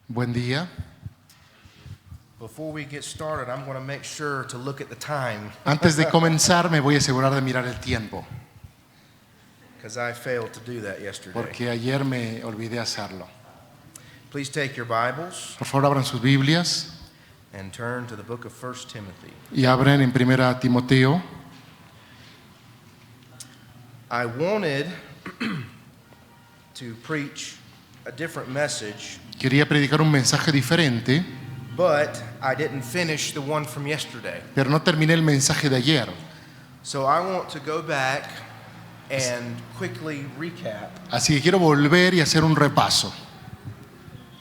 Buen día. Before we get started, I'm going to make sure to look at the time Antes de comenzar me voy a asegurar de mirar el tiempo, because I failed to do that yesterday. porque ayer me olvidé hacerlo. Please take your Bibles Por favor, abran sus Biblias and turn to the book of 1 Timothy. y abren en 1 Timoteo. I wanted to preach a different message, Quería predicar un mensaje diferente, but I didn't finish the one from yesterday. pero no terminé el mensaje de ayer. So I want to go back and quickly recap Así que quiero volver y hacer un repaso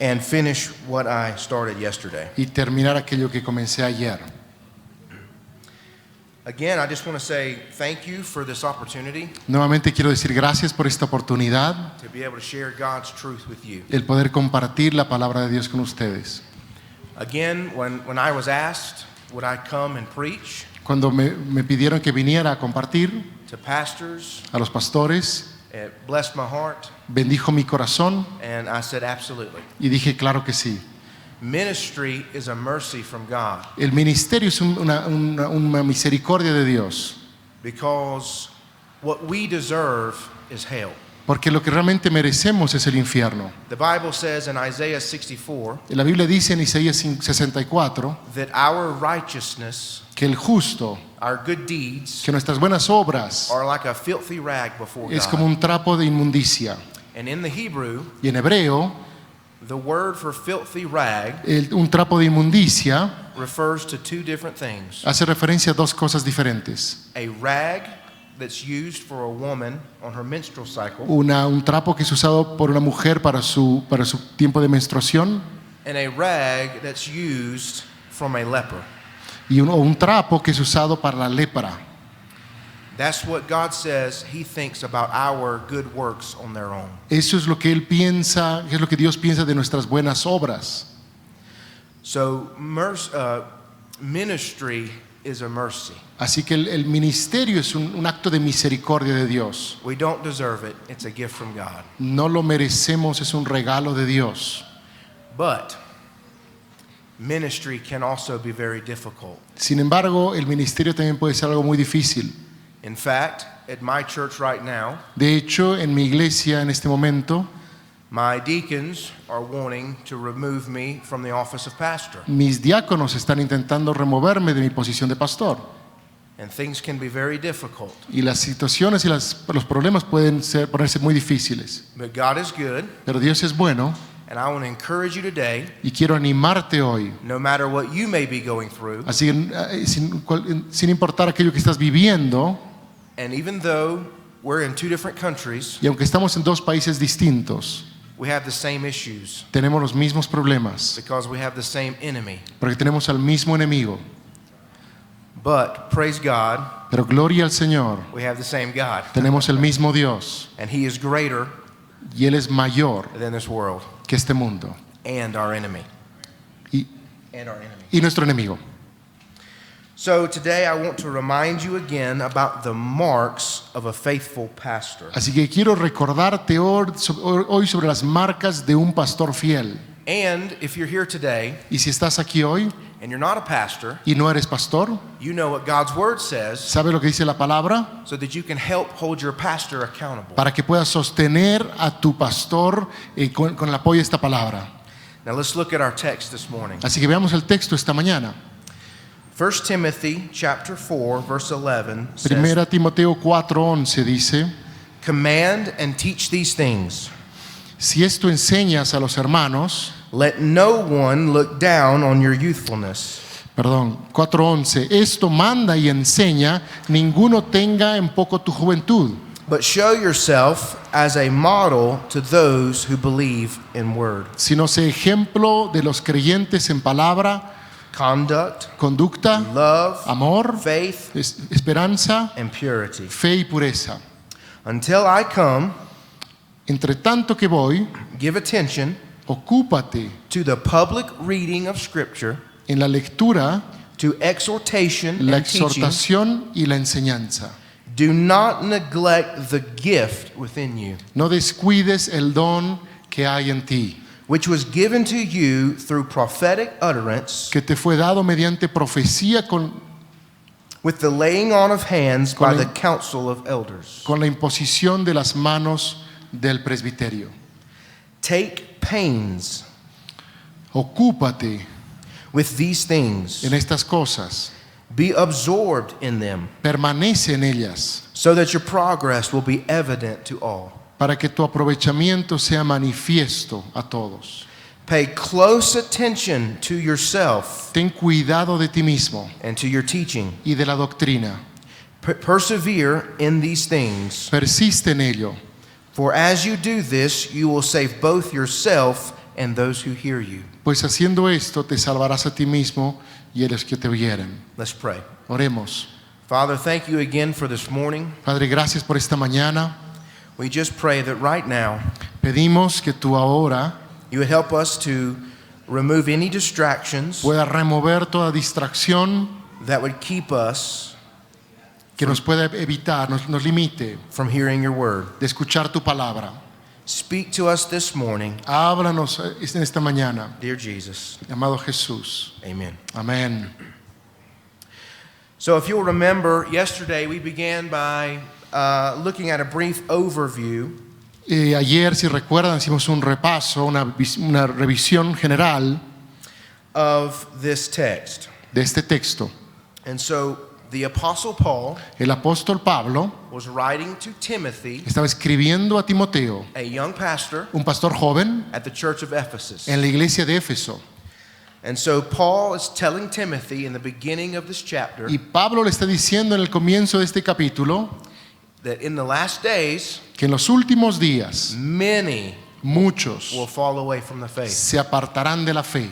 and finish what I started yesterday. y terminar aquello que comencé ayer. Again, I just want to say thank you for this opportunity Nuevamente quiero decir gracias por esta oportunidad, to be able to share God's truth with you. el poder compartir la palabra de Dios con ustedes. Again, when I was asked, would I come and preach Cuando me pidieron que viniera a compartir to pastors, a los pastores, it blessed my heart, bendijo mi corazón and I said absolutely. y dije claro que sí. Ministry is a mercy from God El ministerio es una misericordia de Dios, because what we deserve is hell. porque lo que realmente merecemos es el infierno. The Bible says in Isaiah 64 La Biblia dice en Isaías 64 that our righteousness, que el justo, our good deeds, que nuestras buenas obras are like a filthy rag before es como God. un trapo de inmundicia. And in the Hebrew, Y en hebreo, the word for filthy rag un trapo de inmundicia refers to two different things. hace referencia a dos cosas diferentes. A rag that's used for a woman on her menstrual cycle, Un trapo que es usado por una mujer para su tiempo de menstruación and a rag that's used from a leper. y un trapo que es usado para la lepra. That's what God says He thinks about our good works on their own. Eso es lo que él piensa, es lo que Dios piensa de nuestras buenas obras. So ministry is a mercy. Así que el ministerio es un acto de misericordia de Dios. We don't deserve it. It's a gift from God. No lo merecemos, es un regalo de Dios. But ministry can also be very difficult. Sin embargo, el ministerio también puede ser algo muy difícil. In fact, at my church right now, De hecho, en mi iglesia en este momento, my deacons are wanting to remove me from the office of pastor. mis diáconos están intentando removerme de mi posición de pastor. And things can be very difficult. Y las situaciones y los problemas pueden ponerse muy difíciles. But God is good, Pero Dios es bueno and I want to encourage you today, y quiero animarte hoy. no matter what you may be going through, Así que sin importar aquello que estás viviendo, and even though we're in two different countries, y aunque estamos en dos países distintos, we have the same issues tenemos los mismos problemas, because we have the same enemy. porque tenemos al mismo enemigo. But praise God, Pero gloria al Señor, we have the same God, tenemos el mismo Dios and He is greater y Él es mayor than this world que este mundo and our enemy. y And our enemy. nuestro enemigo. So today I want to remind you again about the marks of a faithful pastor. Así que quiero recordarte hoy sobre las marcas de un pastor fiel. And if you're here today Y si estás aquí hoy and you're not a pastor, y no eres pastor, you know what God's word says ¿sabe lo que dice la palabra? so that you can help hold your pastor accountable. Para que puedas sostener a tu pastor con el apoyo de esta palabra. Now let's look at our text this morning. Así que veamos el texto esta mañana. 1 Timothy chapter 4 verse 11 says, Primera Timoteo 4:11 dice: "Command and teach these things. Si esto enseñas a los hermanos, Let no one look down on your youthfulness, 4:11, esto manda y enseña, ninguno tenga en poco tu juventud, but show yourself as a model to those who believe in word, sino sé ejemplo de los creyentes en palabra, conduct, conducta, love, amor, faith, esperanza, and purity. fe y pureza. Until I come, Entre tanto que voy, give attention ocúpate to the public reading of Scripture, en la lectura, to exhortation la and teaching. exhortación y la enseñanza. Do not neglect the gift within you, No descuides el don que hay en ti, which was given to you through prophetic utterance, que te fue dado mediante profecía with the laying on of hands by Con the la- council of elders. con la imposición de las manos del presbiterio. Take pains Ocúpate with these things. en estas cosas, Be absorbed in them, permanece en ellas, so that your progress will be evident to all. para que tu aprovechamiento sea manifiesto a todos. Pay close attention to yourself Ten cuidado de ti mismo and to your teaching. y de la doctrina. Persevere in these things, Persiste en ello, for as you do this, you will save both yourself and those who hear you. pues haciendo esto te salvarás a ti mismo y a los que te oyeren. Let's pray. Oremos. Father, thank you again for this morning. Padre, gracias por esta mañana. We just pray that right now Pedimos que tú ahora you would help us to remove any distractions puedas remover toda distracción that would keep us que nos pueda evitar, nos limite from hearing your word. de escuchar tu palabra. Speak to us this morning, Háblanos en esta mañana, dear Jesus. amado Jesús. Amen. Amén. So, if you'll remember, yesterday we began by looking at a brief overview Ayer, si recuerdan, hicimos un repaso, una revisión general of this text. de este texto. And so, the Apostle Paul El apóstol Pablo was writing to Timothy, estaba escribiendo a Timoteo, a young pastor un pastor joven, at the church of Ephesus. en la iglesia de Éfeso. And so, Paul is telling Timothy in the beginning of this chapter Y Pablo le está diciendo en el comienzo de este capítulo that in the last days, que en los últimos días many muchos will fall away from the faith. se apartarán de la fe.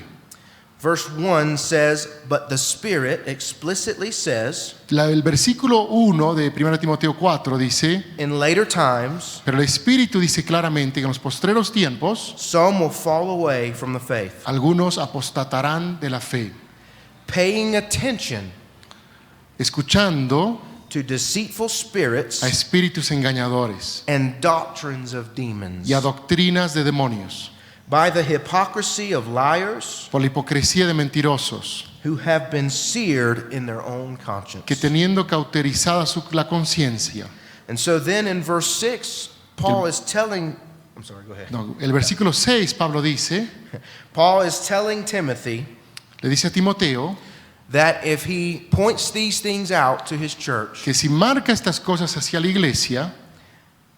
Verse 1 says, but the Spirit explicitly says, El versículo 1 de 1 Timoteo 4 dice, in later times, pero el Espíritu dice claramente que en los postreros tiempos some will fall away from the faith, algunos apostatarán de la fe, paying attention escuchando to deceitful spirits a espíritus engañadores and doctrines of demons, y a doctrinas de demonios, by the hypocrisy of liars por la hipocresía de mentirosos, who have been seared in their own conscience. que teniendo cauterizada la conciencia. And so then in verse 6, Paul is telling, I'm sorry, go ahead. No, el versículo 6, Pablo dice, Paul is telling Timothy le dice a Timoteo, that if he points these things out to his church, que si marca estas cosas hacia la iglesia,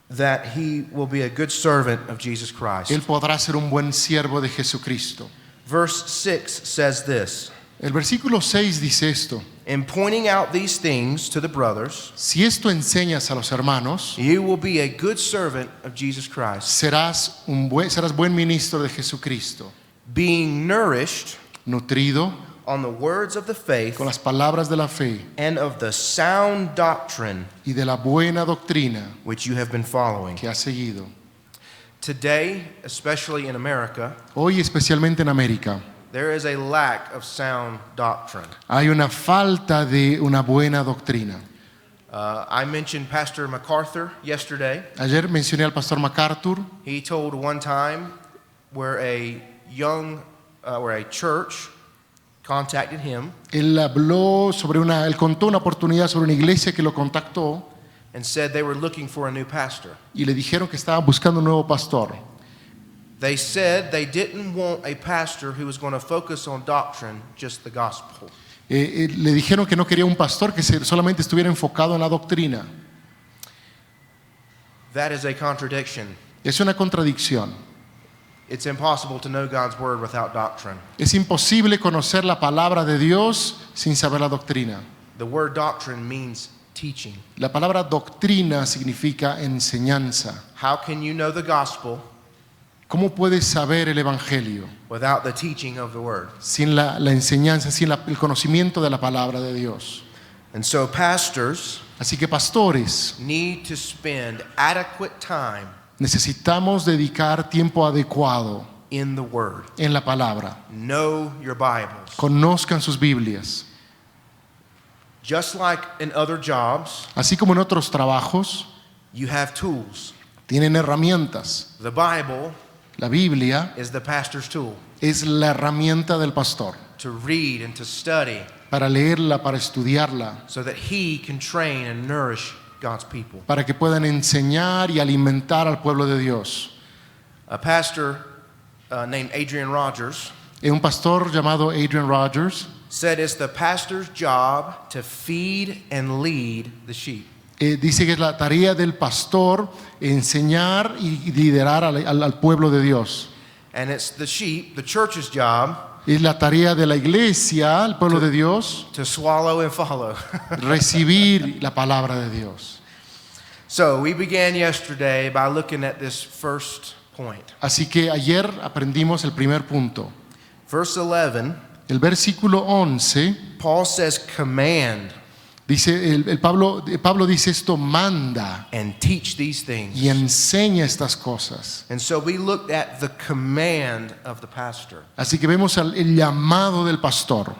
that he will be a good servant of Jesus Christ. él podrá ser un buen siervo de Jesucristo. Verse 6 says this, El versículo 6 dice esto, in pointing out these things to the brothers, si esto enseñas a los hermanos, you will be a good servant of Jesus Christ, serás buen ministro de Jesucristo, being nourished nutrido on the words of the faith con las palabras de la fe and of the sound doctrine y de la buena doctrina which you have been following. que has seguido. Today, especially in America, Hoy, especialmente en América, there is a lack of sound doctrine. hay una falta de una buena doctrina. I mentioned Pastor MacArthur yesterday. Ayer mencioné al pastor MacArthur. He told one time where a church contacted him Él contó una oportunidad sobre una iglesia que lo contactó and said they were looking for a new pastor. y le dijeron que estaban buscando un nuevo pastor. They said they didn't want a pastor who was going to focus on doctrine, just the gospel. Le dijeron que no quería un pastor que solamente estuviera enfocado en la doctrina. That is a contradiction. Es una contradicción. It's impossible to know God's word without doctrine. Es imposible conocer la palabra de Dios sin saber la doctrina. The word doctrine means teaching. La palabra doctrina significa enseñanza. How can you know the gospel ¿Cómo puedes saber el evangelio without the teaching of the word? sin la enseñanza, sin el conocimiento de la palabra de Dios? And so pastors Así que pastores, need to spend adequate time necesitamos dedicar tiempo adecuado in the word. en la palabra. Know your Bibles. Conozcan sus Biblias. Just like in other jobs, Así como en otros trabajos, you have tools. tienen herramientas. The Bible La Biblia is the pastor's tool es la herramienta del pastor to read and to study para leerla, para estudiarla, so that he can train and nourish God's people. para que puedan enseñar y alimentar al pueblo de Dios. A pastor named Adrian Rogers Un pastor llamado Adrian Rogers said it's the pastor's job to feed and lead the sheep. dice que es la tarea del pastor enseñar y liderar al pueblo de Dios. And it's the sheep, the church's job, Es la tarea de la iglesia, el pueblo de Dios, to swallow and follow. recibir la palabra de Dios. So we began yesterday by looking at this first point. Así que ayer aprendimos el primer punto. Verse 11, El versículo 11 Paul says, command dice, Pablo dice esto, manda and teach these things. y enseña estas cosas. And so we looked at the command of the pastor. Así que vemos el llamado del pastor,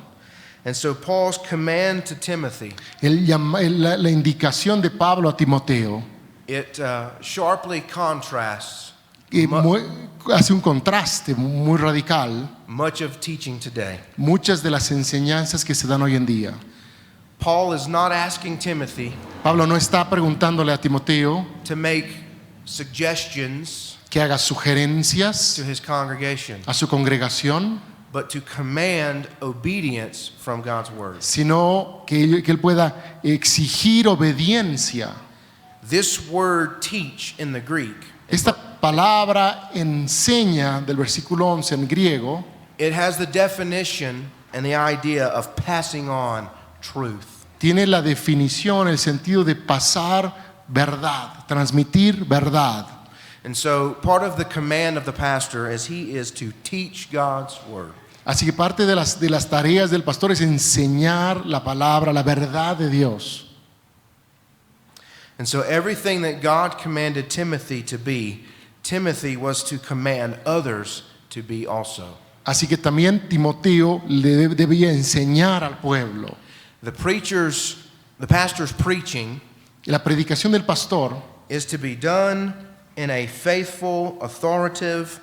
And so Paul's command to Timothy, la indicación de Pablo a Timoteo, it sharply contrasts hace un contraste muy radical, much of teaching today. muchas de las enseñanzas que se dan hoy en día. Paul is not asking Timothy Pablo no está preguntándole a Timoteo to make suggestions que haga sugerencias to his congregation, a su congregación, but to command obedience from God's word. sino que él pueda exigir obediencia. This word teach in the Greek, Esta palabra enseña del versículo 11 en griego, it has the definition and the idea of passing on truth. tiene la definición, el sentido de pasar verdad, transmitir verdad. And so part of the command of the pastor is he is to teach God's word. Así que parte de las tareas del pastor es enseñar la palabra, la verdad de Dios. And so everything that God commanded Timothy to be, Timothy was to command others to be also. Así que también Timoteo le debía enseñar al pueblo. The pastor's preaching La predicación del pastor is to be done in a faithful, authoritative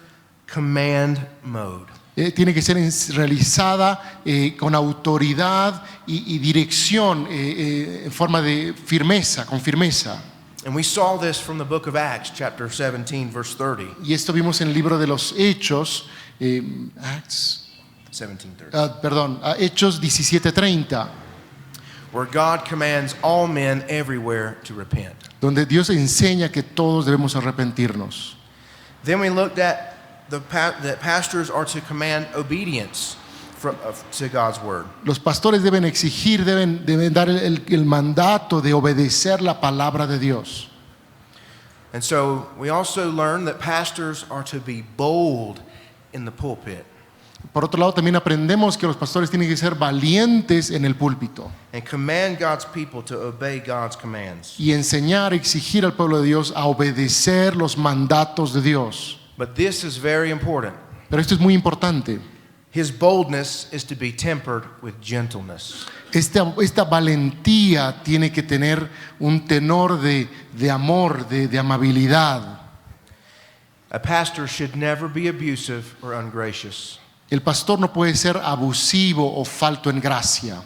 command mode. tiene que ser realizada con autoridad y dirección, en forma de firmeza, con firmeza. And we saw this from the book of Acts, chapter 17, verse 30. Y esto vimos en el libro de los Hechos, Hechos 17:30, where God commands all men everywhere to repent. donde Dios enseña que todos debemos arrepentirnos. Then we looked at that pastors are to command obedience to God's word. Los pastores deben exigir, deben dar el mandato de obedecer la palabra de Dios. And so we also learned that pastors are to be bold in the pulpit Por otro lado, también aprendemos que los pastores tienen que ser valientes en el púlpito and command God's people to obey God's commands. y enseñar, exigir al pueblo de Dios a obedecer los mandatos de Dios. But this is very important. Pero esto es muy importante. His boldness is to be tempered with gentleness. Esta valentía tiene que tener un tenor de amor, de amabilidad. A pastor should never be abusive or ungracious. El pastor no puede ser abusivo o falto en gracia.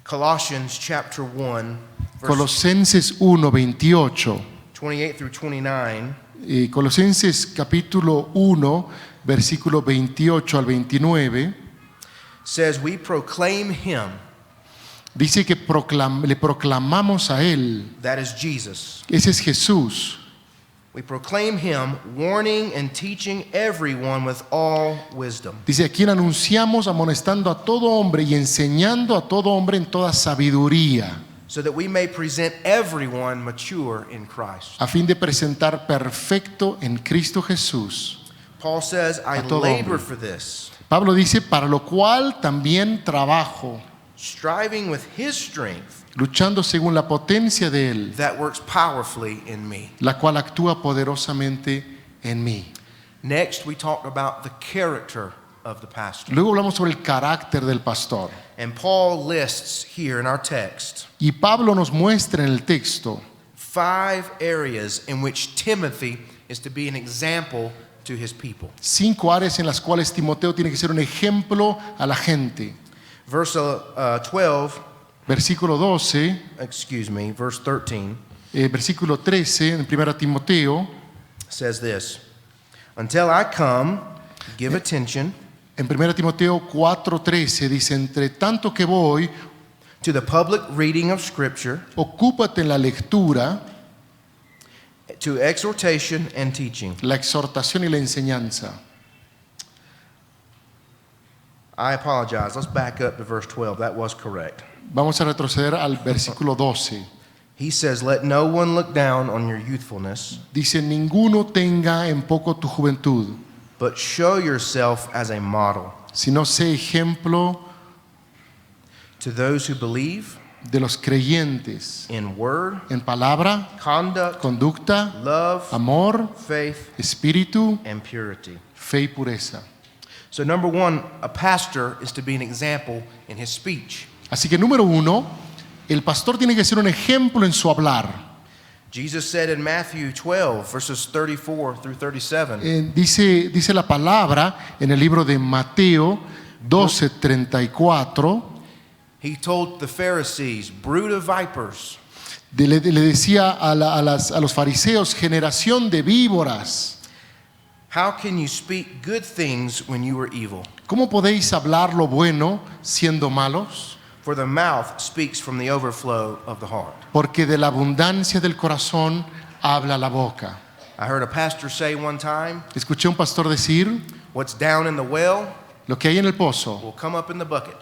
Colossians chapter 1, verse Colosenses 1:28. 28 through 29 Colosenses capítulo 1, versículo 28 al 29, says, we proclaim him, dice que le proclamamos a Él. that is Jesus. Ese es Jesús. We proclaim him, warning and teaching everyone with all wisdom. Dice, a quien anunciamos amonestando a todo hombre y enseñando a todo hombre en toda sabiduría, so that we may present everyone mature in Christ. a fin de presentar perfecto en Cristo Jesús. Paul says, I A todo labor hombre. for this, Pablo dice, para lo cual también trabajo, striving with his strength luchando según la potencia de Él, that works powerfully in me. la cual actúa poderosamente en mí. Next, we talked about the character of the pastor. Luego hablamos sobre el carácter del pastor. And Paul lists here in our text Y Pablo nos muestra en el texto 5 areas in which Timothy is to be an example to his people. 5 áreas en las cuales Timoteo tiene que ser un ejemplo a la gente. Verse 12, Versículo 12, verse 13 versículo 13 en 1 Timoteo. says this: Until I come, give attention En 1 Timoteo 4:13 dice, entre tanto que voy, to the public reading of Scripture, ocúpate en la lectura, to exhortation and teaching. la exhortación y la enseñanza. I apologize. Let's back up to verse 12. That was correct. Vamos a retroceder al versículo 12. He says, Let no one look down on your youthfulness, Dice, ninguno tenga en poco tu juventud, but show yourself as a model sino sé ejemplo to those who believe de los creyentes in word, en palabra, conduct, conducta, love, amor, faith, espíritu, and purity. fe y pureza. So, number one, a pastor is to be an example in his speech. Así que número 1, el pastor tiene que ser un ejemplo en su hablar. Jesus said in Matthew 12, verses 34 through 37, Dice la palabra en el libro de Mateo 12:34, he told the Pharisees, brood of vipers, le decía a los fariseos, generación de víboras, how can you speak good things when you are evil? ¿cómo podéis hablar lo bueno siendo malos? For the mouth speaks from the overflow of the heart. Porque de la abundancia del corazón habla la boca. I heard a pastor say one time, Escuché a un pastor decir, what's down in the well lo que hay en el pozo will come up in the bucket.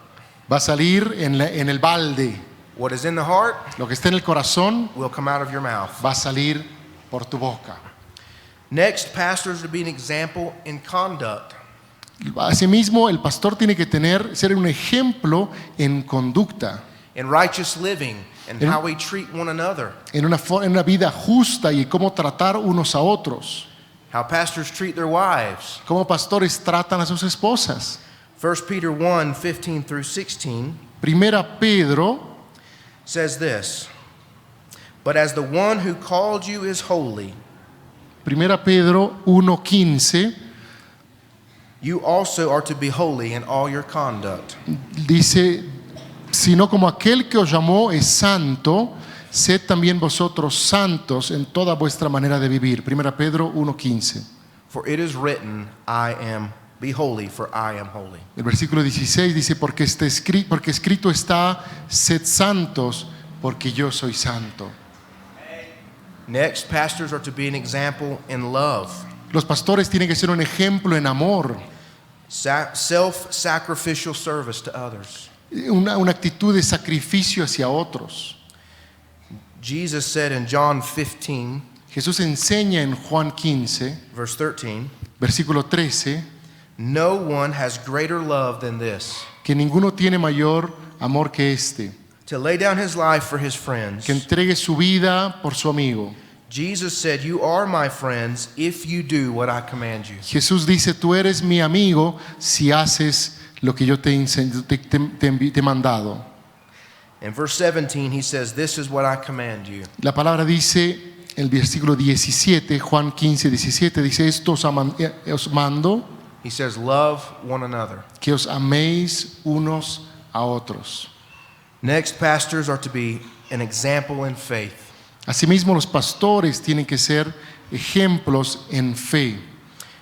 va a salir en el balde. What is in the heart Lo que está en el corazón will come out of your mouth. va a salir por tu boca. Next, pastors to be an example in conduct. Asimismo, el pastor tiene que ser un ejemplo en conducta, In righteous living and In- how we treat one another. en una vida justa y cómo tratar unos a otros. How pastors treat their wives. Cómo pastores tratan a sus esposas. 1 Peter 1, 15 through 16 Primera Pedro says this: But as the one who called you is holy, Primera Pedro 1:15 you also are to be holy in all your conduct. dice, sino como aquel que os llamó es santo, sed también vosotros santos en toda vuestra manera de vivir. Primera Pedro 1:15. For it is written, be holy, for I am holy. El versículo 16 dice, porque escrito está, sed santos, porque yo soy santo. Next, pastors are to be an example in love, Los pastores tienen que ser un ejemplo en amor, self-sacrificial service to others. una actitud de sacrificio hacia otros. Jesus said in John 15, Jesús enseña en Juan 15, verse 13, versículo 13, no one has greater love than this, que ninguno tiene mayor amor que este, to lay down his life for his friends. que entregue su vida por su amigo. Jesus said, you are my friends if you do what I command you. Jesús dice, tú eres mi amigo si haces lo que yo te he mandado. In verse 17, he says, this is what I command you. La palabra dice, el versículo 17, Juan 15, 17, dice, esto os mando, He says, love one another. que os améis unos a otros. Next, pastors are to be an example in faith. Asimismo, los pastores tienen que ser ejemplos en fe.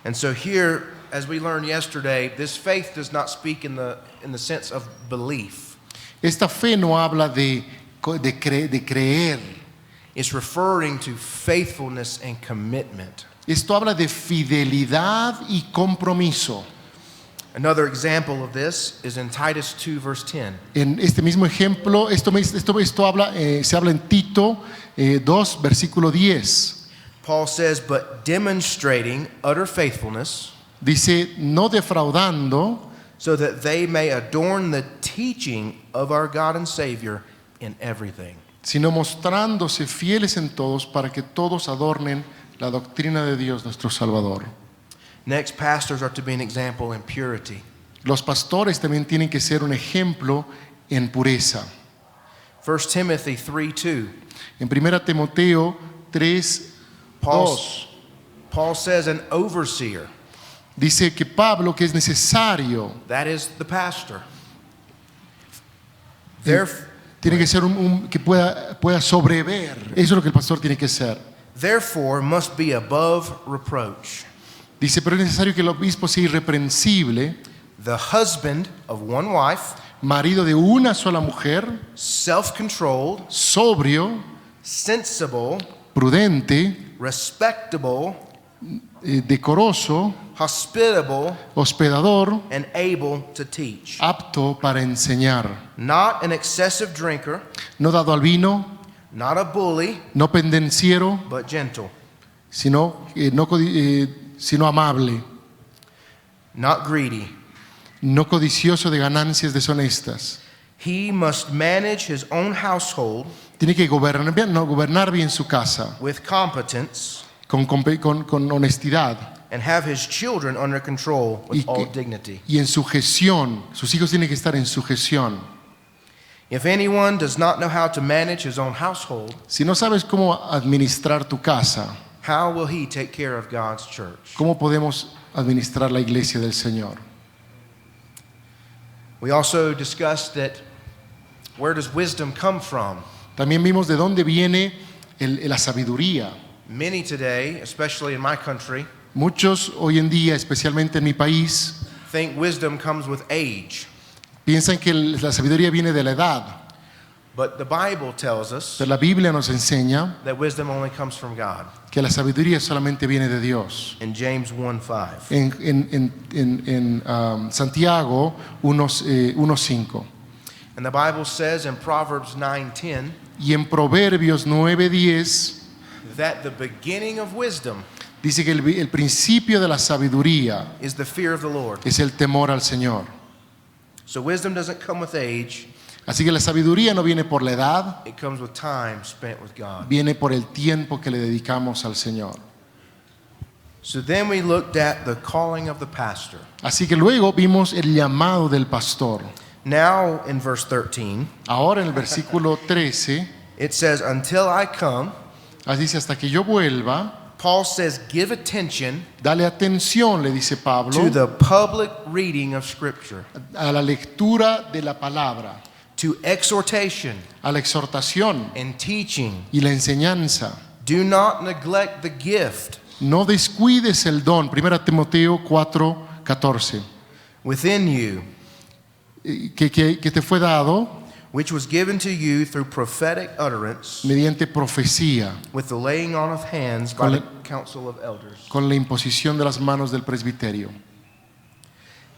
And so here, as we learned yesterday, this faith does not speak in the sense of belief. Esta fe no habla de creer. It's referring to faithfulness and commitment. Esto habla de fidelidad y compromiso. Another example of this is in Titus 2, verse 10. En este mismo ejemplo, esto habla, se habla en Tito 2, versículo 10. Paul says, but demonstrating utter faithfulness, Dice, no defraudando, so that they may adorn the teaching of our God and Savior in everything. sino mostrándose fieles en todos para que todos adornen la doctrina de Dios nuestro Salvador. Next, pastors are to be an example in purity. Los pastores también tienen que ser un ejemplo en pureza. 1 Timothy 3:2. En 1 Timoteo 3, Paul, 2, Paul says an overseer. Dice que Pablo que es necesario, That is the pastor. Therefore, tiene que ser que pueda sobrever. Eso es lo que el pastor tiene que ser. Therefore must be above reproach. Dice, pero es necesario que el obispo sea irreprensible, The husband of one wife, marido de una sola mujer, self-controlled, sobrio, sensible, prudente, respectable, decoroso, hospitable, hospedador, and able to teach. apto para enseñar, Not an excessive drinker, no dado al vino, not a bully, no pendenciero, but gentle, sino amable, not greedy. no codicioso de ganancias deshonestas. He must manage his own household Tiene que gobernar bien su casa, with competence con honestidad and have his children under control with all que- dignity. y en sujeción. Sus hijos tienen que estar en sujeción. If anyone does not know how to manage his own household, Si no sabes cómo administrar tu casa, how will he take care of God's church? ¿cómo podemos administrar la iglesia del Señor? We also discussed that where does wisdom come from? También vimos de dónde viene la sabiduría. Many today, especially in my country, Muchos hoy en día, especialmente en mi país, think wisdom comes with age. piensan que la sabiduría viene de la edad. But the Bible tells us Pero la Biblia nos enseña that wisdom only comes from God. que la sabiduría solamente viene de Dios. In James 1:5. En Santiago 1:5 And the Bible says in Proverbs 9:10 y en Proverbios 9:10 that the beginning of wisdom dice que el principio de la sabiduría is the fear of the Lord. es el temor al Señor. So wisdom doesn't come with age, Así que la sabiduría no viene por la edad, it comes with time spent with God. viene por el tiempo que le dedicamos al Señor. So then we looked at the calling of the pastor. Así que luego vimos el llamado del pastor. Now in verse 13, Ahora en el versículo 13, it says, "Until I come," así dice, hasta que yo vuelva, Paul says, "Give attention dale atención, le dice Pablo, to the public reading of Scripture, a la lectura de la palabra, to exhortation a la exhortación and teaching. y la enseñanza. Do not neglect the gift No descuides el don. 1 Timoteo 4:14, within you, que te fue dado which was given to you through prophetic utterance mediante profecía, with the laying on of hands by Con the la- council of elders. con la imposición de las manos del presbiterio.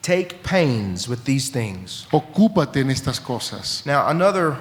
Take pains with these things." Ocúpate en estas cosas. Now, another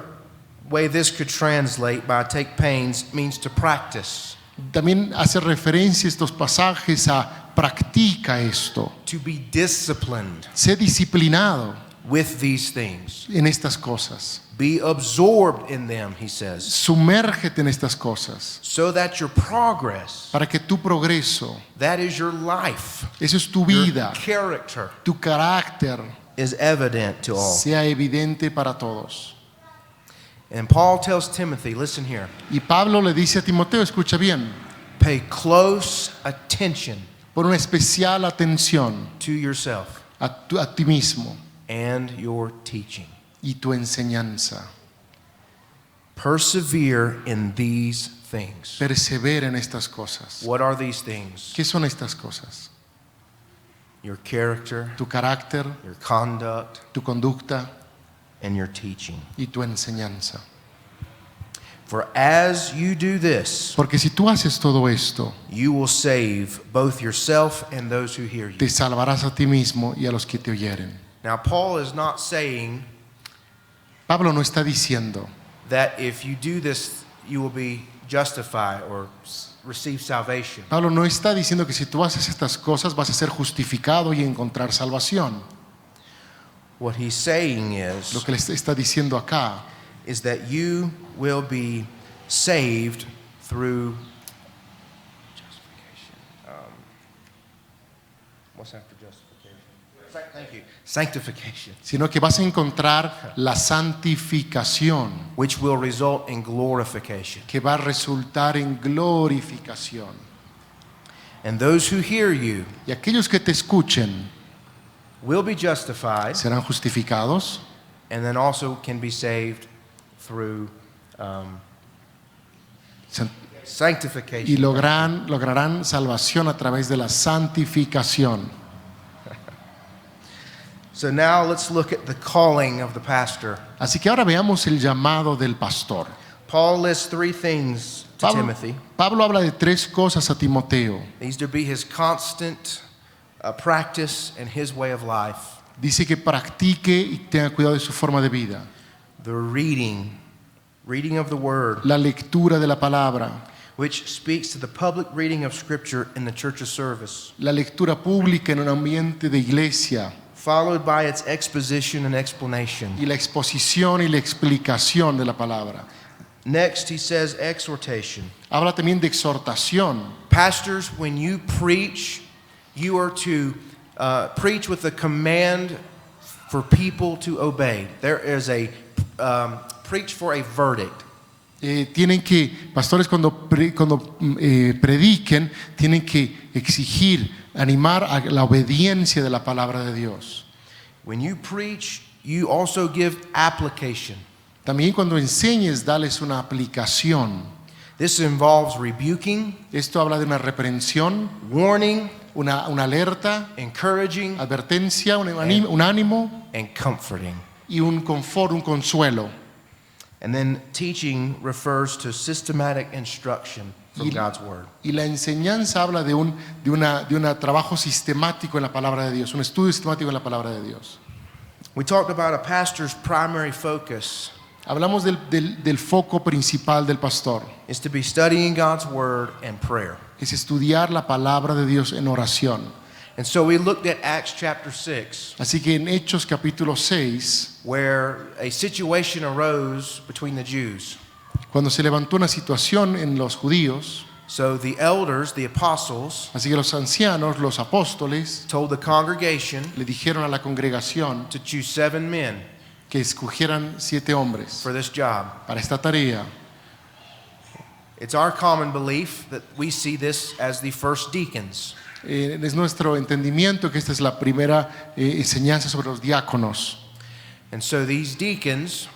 way this could translate by take pains means to practice, También hace referencia estos pasajes a practica esto. to be disciplined Sé disciplinado with these things. en estas cosas. Be absorbed in them, he says, Sumérgete en estas cosas so that your progress, para que tu progreso, that is your life, eso es tu your vida, character, tu carácter, is evident to all. sea evidente para todos. And Paul tells Timothy, listen here, Y Pablo le dice a Timoteo, escucha bien, pay close attention pon una especial atención to yourself a ti mismo and your teaching. y tu enseñanza. Persevere in these things. Persevera en estas cosas. What are these things? ¿Qué son estas cosas? Your character, Tu carácter, your conduct, tu conducta and your teaching. y tu enseñanza. For as you do this, Porque si tú haces todo esto, you will save both yourself and those who hear you. te salvarás a ti mismo y a los que te oyeren. Now, Paul is not saying Pablo no está diciendo that if you do this, you will be justified or receive salvation. Pablo no está diciendo que si tú haces estas cosas vas a ser justificado y encontrar salvación. What he's saying Lo que le está diciendo acá is that you will be saved through justification. What's after justification? Thank you. Sanctification, sino que vas a encontrar la santificación which will result in glorification. que va a resultar en glorificación. And those who hear you Y aquellos que te escuchen will be justified, serán justificados and then also can be saved through y sanctification. lograrán salvación a través de la santificación. So now let's look at the calling of the pastor. Así que ahora veamos el llamado del pastor. Paul lists three things to Timothy. Pablo habla de tres cosas a Timoteo. These to be his constant practice and his way of life. Dice que practique y tenga cuidado de su forma de vida. The reading of the word, La lectura de la palabra, which speaks to the public reading of Scripture in the church's service, la lectura pública en un ambiente de iglesia followed by its exposition and explanation. y la exposición y la explicación de la palabra. Next, he says exhortation. Habla también de exhortación. Pastors, when you preach, you are to preach with a command for people to obey. There is a preach for a verdict. Pastores cuando prediquen, tienen que exigir, animar a la obediencia de la palabra de Dios. When you preach, you also give application. También cuando enseñes, dales una aplicación. This involves rebuking, Esto habla de una reprensión, warning, una alerta, encouraging, advertencia, un ánimo and comforting. y un confort, un consuelo. And then teaching refers to systematic instruction from God's word. Y la enseñanza habla de un trabajo sistemático en la palabra de Dios, un estudio sistemático en la palabra de Dios. We talked about a pastor's primary focus Hablamos del foco principal del pastor, is to be studying God's word and prayer. es estudiar la palabra de Dios en oración. And so we looked at Acts chapter 6, Así que en Hechos capítulo 6, where a situation arose between the Jews. cuando se levantó una situación en los judíos, So the elders, the apostles, así que los ancianos, los apóstoles, told the congregation le dijeron a la congregación to choose 7 men que escogieran 7 hombres for this job. para esta tarea. It's our common belief that we see this as the first deacons. Es nuestro entendimiento que esta es la primera enseñanza sobre los diáconos. And so these deacons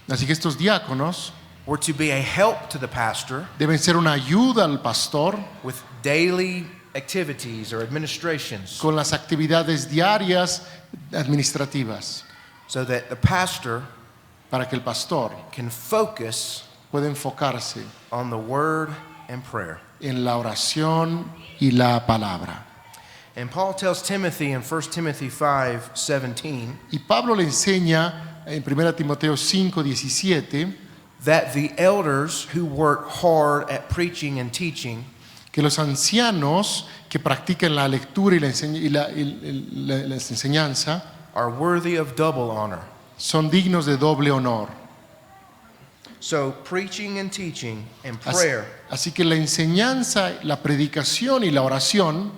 Así que estos diáconos were to be a help to the pastor deben ser una ayuda al pastor with daily activities or administrations, con las actividades diarias administrativas, so that the pastor para que el pastor can focus pueda enfocarse on the word and prayer. en la oración y la palabra. And Paul tells Timothy in 1 Timothy 5:17 Y Pablo le enseña en 1 Timoteo 5:17 that the elders who work hard at preaching and teaching que los ancianos que practican la lectura y la enseñanza are worthy of double honor. son dignos de doble honor. So preaching and teaching and Así, prayer así que la enseñanza, la predicación y la oración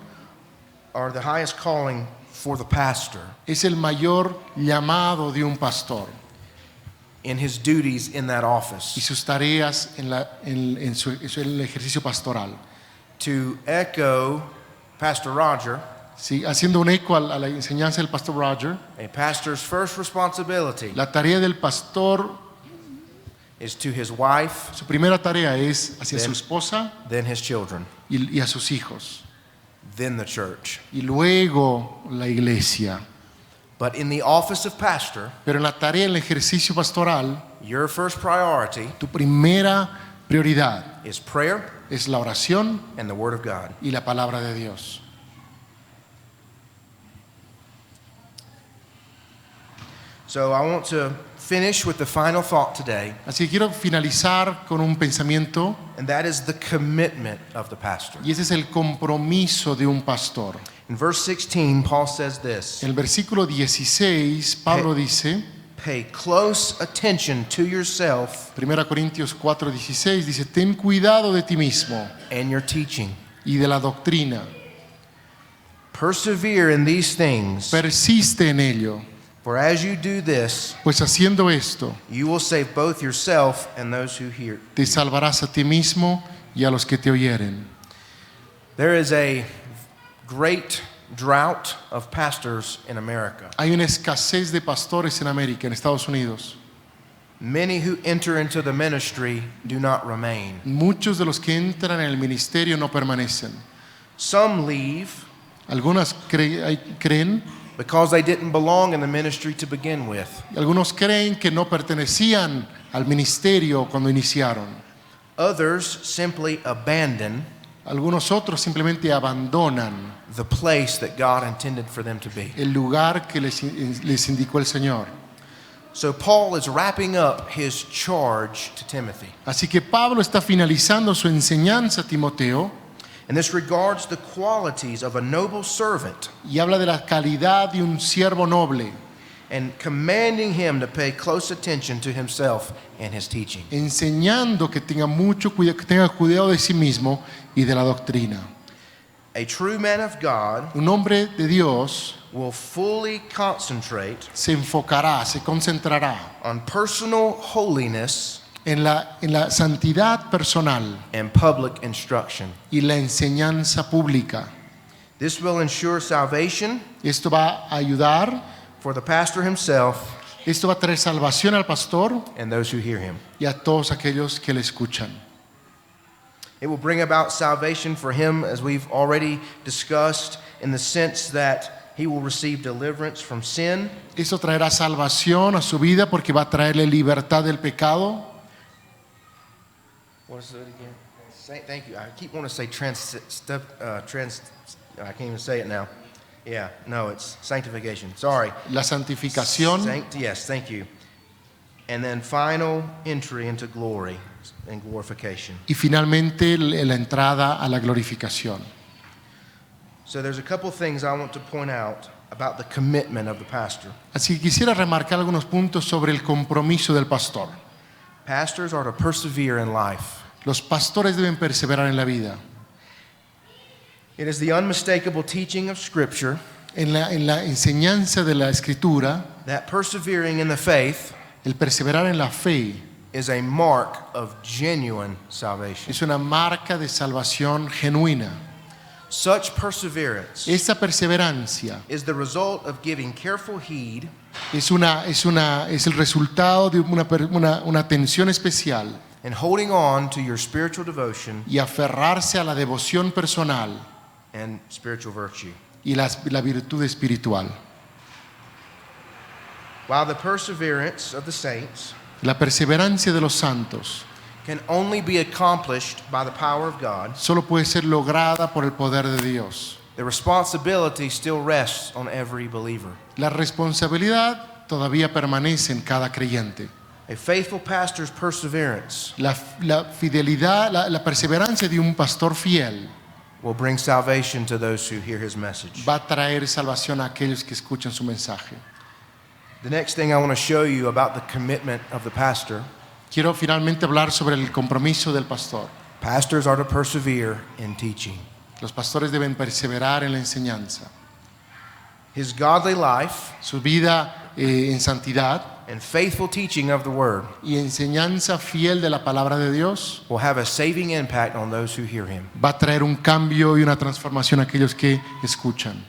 are the highest calling for the pastor es el mayor llamado de un pastor in his duties in that y office. sus tareas en el ejercicio pastoral. To echo Pastor Roger, Sí, haciendo un eco a la enseñanza del pastor Roger, a pastor's first responsibility la tarea del pastor, is to his wife, su primera tarea es hacia Then- su esposa then his children, y a sus hijos, then the church. y luego la iglesia. But in the office of pastor, Pero en la tarea del ejercicio pastoral, your first priority tu primera prioridad is prayer es la oración and the word of God. y la palabra de Dios. So I want to finish with the final thought today, Así que quiero finalizar con un pensamiento, and that is the commitment of the pastor. y ese es el compromiso de un pastor. In verse 16, Paul says this: En el versículo 16, Pablo dice, pay close attention to yourself 1 Corintios 4:16, dice, ten cuidado de ti mismo and your teaching. y de la doctrina, Persevere in these things, persiste en ello, for as you do this, pues haciendo esto, you will save both yourself and those who hear. te salvarás a ti mismo y a los que te oyeren. There is a great drought of pastors in America. Hay una escasez de pastores en América, en Estados Unidos. Many who enter into the ministry do not remain. Muchos de los que entran en el ministerio no permanecen. Some leave Algunos creen, because they didn't belong in the ministry to begin with. algunos creen que no pertenecían al ministerio cuando iniciaron. Others simply abandon Algunos otros simplemente abandonan the place that God intended for them to be. el lugar que les indicó el Señor. So Paul is wrapping up his charge to Timothy. Así que Pablo está finalizando su enseñanza a Timoteo And this regards the qualities of a noble servant y habla de la calidad de un siervo noble, and commanding him to pay close attention to himself and his teaching. enseñando que tenga mucho cuidado, que tenga cuidado de sí mismo y de la doctrina. A true man of God Un hombre de Dios will fully concentrate se enfocará, se concentrará on personal holiness en la santidad personal and public instruction. y la enseñanza pública. This will ensure salvation Esto va a ayudar, for the pastor himself esto va a traer salvación al pastor and those who hear him. y a todos aquellos que le escuchan. It will bring about salvation for him, as we've already discussed, in the sense that he will receive deliverance from sin. Esto traerá salvación a su vida porque va a traerle libertad del pecado. What is it again? Thank you. I keep wanting to say I can't even say it now. Yeah, no, it's sanctification. Sorry. La santificación Yes, thank you. And then final entry into glory and glorification. y finalmente la entrada a la glorificación. So there's a couple things I want to point out about the commitment of the pastor. Así que quisiera remarcar algunos puntos sobre el compromiso del pastor. Pastors are to persevere in life. Los pastores deben perseverar en la vida. It is the unmistakable teaching of Scripture En la enseñanza de la Escritura, that persevering in the faith el perseverar en la fe is a mark of genuine salvation. es una marca de salvación genuina. Such perseverance Esa perseverancia is the result of giving careful heed es el resultado de una atención especial and holding on to your spiritual devotion y aferrarse a la devoción personal and spiritual virtue. y la virtud espiritual. While the perseverance of the saints La perseverancia de los santos can only be accomplished by the power of God, solo puede ser lograda por el poder de Dios. the responsibility still rests on every believer. La responsabilidad todavía permanece en cada creyente. A faithful pastor's perseverance La fidelidad, la perseverancia de un pastor fiel will bring salvation to those who hear his message. va a traer salvación a aquellos que escuchan su mensaje. The next thing I want to show you about the commitment of the pastor, Quiero finalmente hablar sobre el compromiso del pastor. pastors are to persevere in teaching. Los pastores deben perseverar en la enseñanza. His godly life Su vida en santidad and faithful teaching of the word y enseñanza fiel de la palabra de Dios will have a saving impact on those who hear him. va a traer un cambio y una transformación a aquellos que escuchan.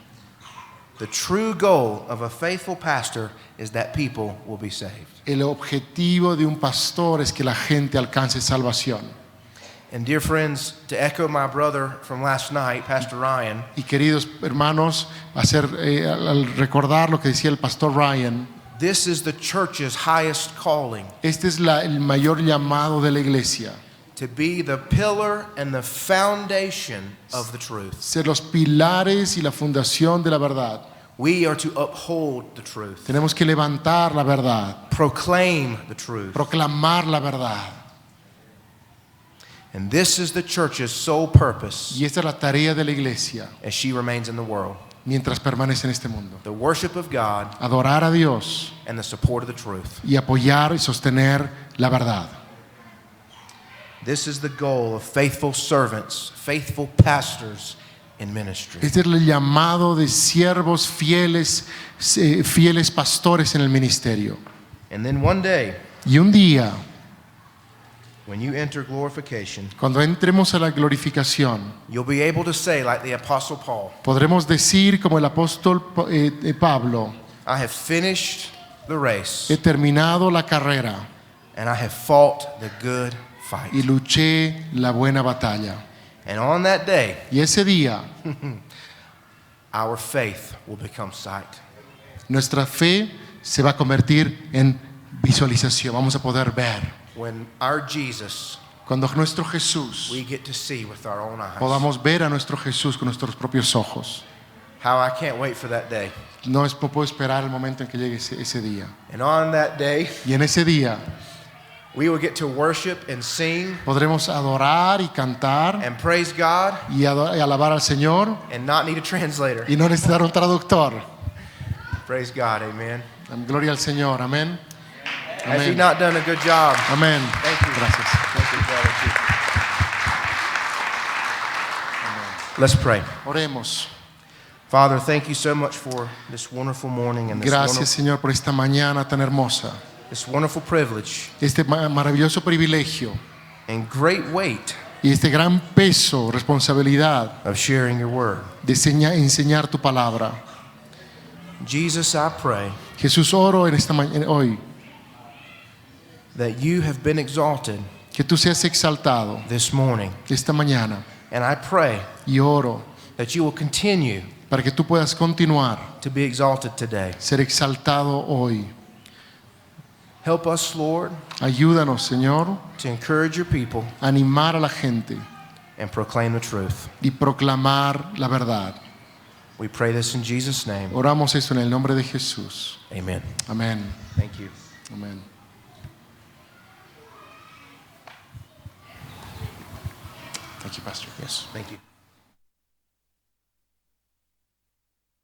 The true goal of a faithful pastor is that people will be saved. El objetivo de un pastor es que la gente alcance salvación. And dear friends, to echo my brother from last night, Pastor Ryan, Y queridos hermanos, al recordar lo que decía el pastor Ryan, this is the church's highest calling, este es el mayor llamado de la iglesia. to be the pillar and the foundation of the truth. Ser los pilares y la fundación de la verdad. We are to uphold the truth, Tenemos que levantar la verdad, proclaim the truth. proclamar la verdad. And this is the church's sole purpose Y esta es la tarea de la iglesia as she remains in the world. mientras permanece en este mundo. The worship of God Adorar a Dios and the support of the truth. y apoyar y sostener la verdad. This is the goal of faithful servants, faithful pastors in ministry. Este es el llamado de siervos fieles, fieles pastores en el ministerio. And then one day, Y un día, when you enter glorification, cuando entremos a la glorificación, you'll be able to say, like the Apostle Paul, podremos decir como el apóstol Pablo, I have finished the race, he terminado la carrera and I have fought the good fight. y luché la buena batalla. And on that day, Y ese día, our faith will become sight. nuestra fe se va a convertir en visualización. Vamos a poder ver. When our Jesus, Cuando nuestro Jesús, we get to see with our own eyes. podamos ver a nuestro Jesús con nuestros propios ojos. How I can't wait for that day. No puedo esperar el momento en que llegue ese día. And on that day, Y en ese día we will get to worship and sing podremos adorar y cantar and praise God y alabar al Señor and not need a translator. y no necesitar un traductor. Praise God, amen. Gloria al Señor, amén. Has he Amén. not done a good job? Amén. Thank you. Gracias. Thank you, brother. Let's pray. Oremos. Father, thank you so much for this wonderful morning and Gracias, Señor, por esta mañana tan hermosa, this wonderful privilege este maravilloso privilegio and great weight y este gran peso, responsabilidad of sharing your word. de enseñar tu palabra. Jesus, I pray Jesús, oro en esta hoy that you have been exalted que tú seas exaltado this morning. esta mañana And I pray y oro that you will continue para que tú puedas continuar, to be exalted today. ser exaltado hoy. Help us, Lord, Ayúdanos, Señor, to encourage your people a animar a la gente and proclaim the truth. y proclamar la verdad. We pray this in Jesus' name. Oramos esto en el nombre de Jesús. Amen. Amén. Thank you. Amén. Thank you, Pastor. Yes, thank you.